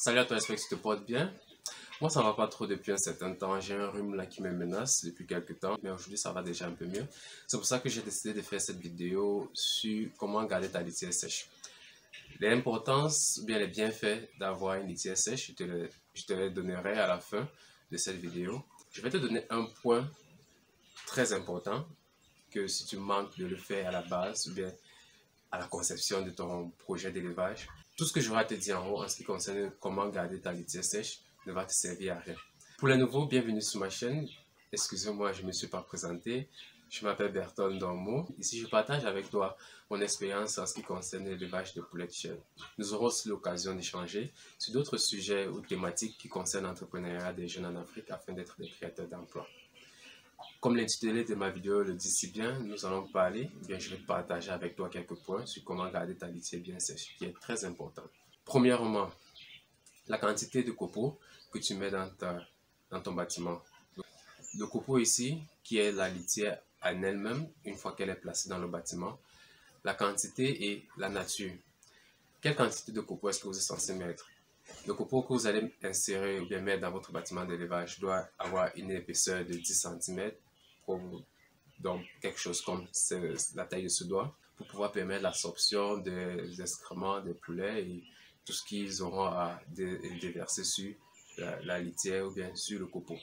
Salut à toi, j'espère que tu te portes bien. Moi, ça va pas trop depuis un certain temps. J'ai un rhume là qui me menace depuis quelques temps, mais aujourd'hui, ça va déjà un peu mieux. C'est pour ça que j'ai décidé de faire cette vidéo sur comment garder ta litière sèche. L'importance, ou bien les bienfaits d'avoir une litière sèche, je te les donnerai à la fin de cette vidéo. Je vais te donner un point très important que si tu manques de le faire à la base, ou bien à la conception de ton projet d'élevage, tout ce que j'aurai à te dire en haut en ce qui concerne comment garder ta litière sèche ne va te servir à rien. Pour les nouveaux, bienvenue sur ma chaîne. Excusez-moi, je ne me suis pas présenté. Je m'appelle Berton Dormo. Ici, je partage avec toi mon expérience en ce qui concerne l'élevage de poulets de chair. Nous aurons aussi l'occasion d'échanger sur d'autres sujets ou thématiques qui concernent l'entrepreneuriat des jeunes en Afrique afin d'être des créateurs d'emplois. Comme l'intitulé de ma vidéo le dit si bien, nous allons parler, bien je vais partager avec toi quelques points sur comment garder ta litière bien sèche, qui est très important. Premièrement, la quantité de copeaux que tu mets dans ton bâtiment. Le copeau ici, qui est la litière en elle-même, une fois qu'elle est placée dans le bâtiment, la quantité et la nature. Quelle quantité de copeaux est-ce que vous êtes censé mettre? Le copeau que vous allez insérer ou bien mettre dans votre bâtiment d'élevage doit avoir une épaisseur de 10 cm, donc quelque chose comme la taille de ce doigt, pour pouvoir permettre l'absorption des excréments des poulets et tout ce qu'ils auront à déverser sur la litière ou bien sur le copeau.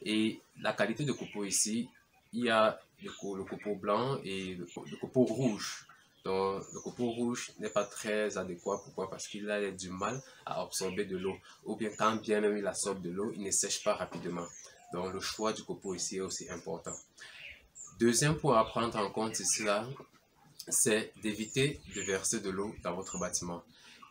Et la qualité de copeau ici, il y a le copeau blanc et le copeau rouge. Donc, le copeau rouge n'est pas très adéquat. Pourquoi? Parce qu'il a du mal à absorber de l'eau. Ou bien quand bien même il absorbe de l'eau, il ne sèche pas rapidement. Donc, le choix du copeau ici est aussi important. Deuxième point à prendre en compte ici, c'est d'éviter de verser de l'eau dans votre bâtiment.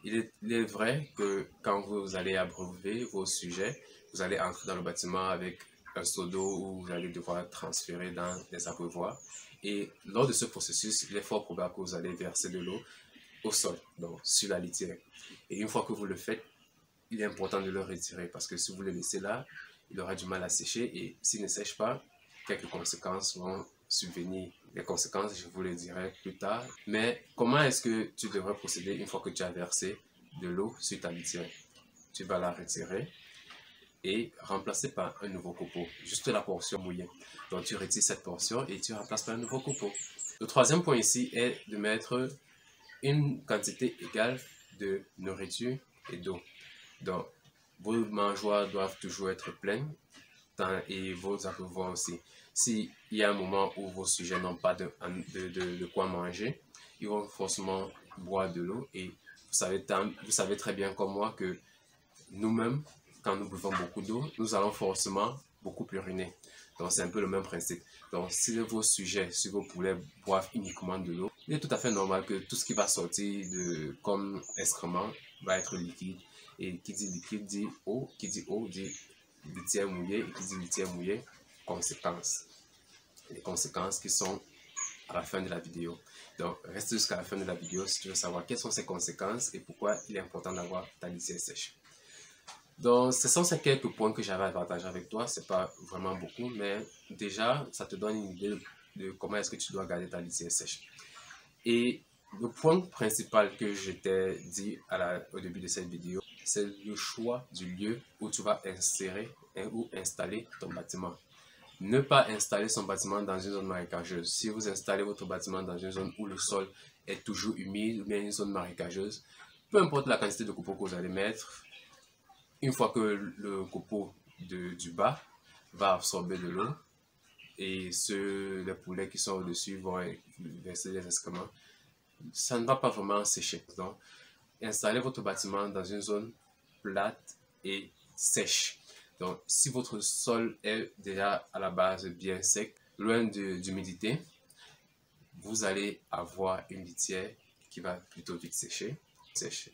Il est vrai que quand vous allez abreuver vos sujets, vous allez entrer dans le bâtiment avec un seau d'eau où vous allez devoir transférer dans les abreuvoirs. Et lors de ce processus, il est fort probable que vous allez verser de l'eau au sol, donc sur la litière. Et une fois que vous le faites, il est important de le retirer parce que si vous le laissez là, il aura du mal à sécher et s'il ne sèche pas, quelques conséquences vont subvenir. Les conséquences, je vous les dirai plus tard. Mais comment est-ce que tu devrais procéder une fois que tu as versé de l'eau sur ta litière? Tu vas la retirer et remplacer par un nouveau copeau, juste la portion mouillée. Donc tu retires cette portion et tu remplaces par un nouveau copeau. Le troisième point ici est de mettre une quantité égale de nourriture et d'eau. Donc vos mangeoires doivent toujours être pleines et vos abreuvoirs aussi. S'il y a un moment où vos sujets n'ont pas de quoi manger, ils vont forcément boire de l'eau et vous savez très bien comme moi que nous-mêmes, quand nous buvons beaucoup d'eau, nous allons forcément beaucoup uriner. Donc c'est un peu le même principe. Donc si vos sujets, si vos poulets boivent uniquement de l'eau, il est tout à fait normal que tout ce qui va sortir comme excrément va être liquide. Et qui dit liquide dit eau dit litière mouillée, et qui dit litière mouillée, conséquences. Les conséquences qui sont à la fin de la vidéo. Donc reste jusqu'à la fin de la vidéo si tu veux savoir quelles sont ces conséquences et pourquoi il est important d'avoir ta litière sèche. Donc, ce sont ces quelques points que j'avais à partager avec toi. Ce n'est pas vraiment beaucoup, mais déjà, ça te donne une idée de comment est-ce que tu dois garder ta litière sèche. Et le point principal que je t'ai dit au début de cette vidéo, c'est le choix du lieu où tu vas insérer ou installer ton bâtiment. Ne pas installer son bâtiment dans une zone marécageuse. Si vous installez votre bâtiment dans une zone où le sol est toujours humide ou bien une zone marécageuse, peu importe la quantité de copeaux que vous allez mettre, une fois que le copeau du bas va absorber de l'eau et les poulets qui sont au-dessus vont verser les excréments, ça ne va pas vraiment sécher. Donc, installez votre bâtiment dans une zone plate et sèche. Donc, si votre sol est déjà à la base bien sec, loin d'humidité, vous allez avoir une litière qui va plutôt vite sécher.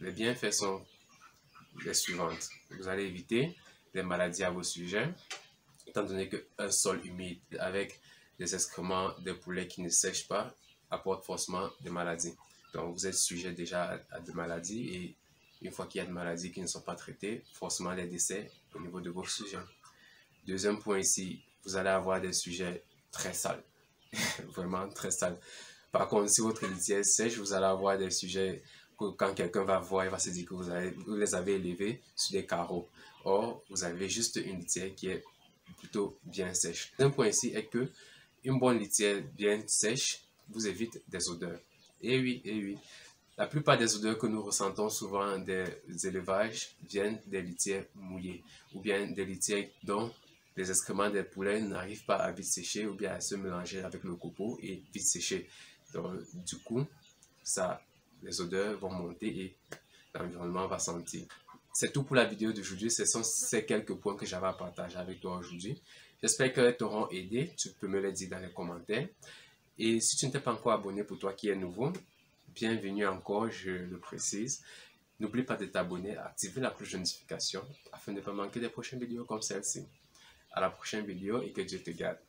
Les bienfaits sont les suivantes. Vous allez éviter les maladies à vos sujets, étant donné qu'un sol humide avec des excréments de poulets qui ne sèchent pas apporte forcément des maladies. Donc vous êtes sujet déjà à des maladies et une fois qu'il y a des maladies qui ne sont pas traitées, forcément les décès au niveau de vos sujets. Deuxième point ici, vous allez avoir des sujets très sales, vraiment très sales. Par contre, si votre litière est sèche, vous allez avoir des sujets que quand quelqu'un va voir, il va se dire que vous les avez élevés sur des carreaux. Or, vous avez juste une litière qui est plutôt bien sèche. Un point ici est que une bonne litière bien sèche vous évite des odeurs. Et oui, la plupart des odeurs que nous ressentons souvent des élevages viennent des litières mouillées ou bien des litières dont les excréments des poulets n'arrivent pas à vite sécher ou bien à se mélanger avec le copeau et vite sécher. Donc, du coup, les odeurs vont monter et l'environnement va sentir. C'est tout pour la vidéo d'aujourd'hui. Ce sont ces quelques points que j'avais à partager avec toi aujourd'hui. J'espère qu'elles t'auront aidé. Tu peux me le dire dans les commentaires. Et si tu ne t'es pas encore abonné, pour toi qui es nouveau, bienvenue encore, je le précise. N'oublie pas de t'abonner, activer la cloche de notification afin de ne pas manquer des prochaines vidéos comme celle-ci. À la prochaine vidéo et que Dieu te garde.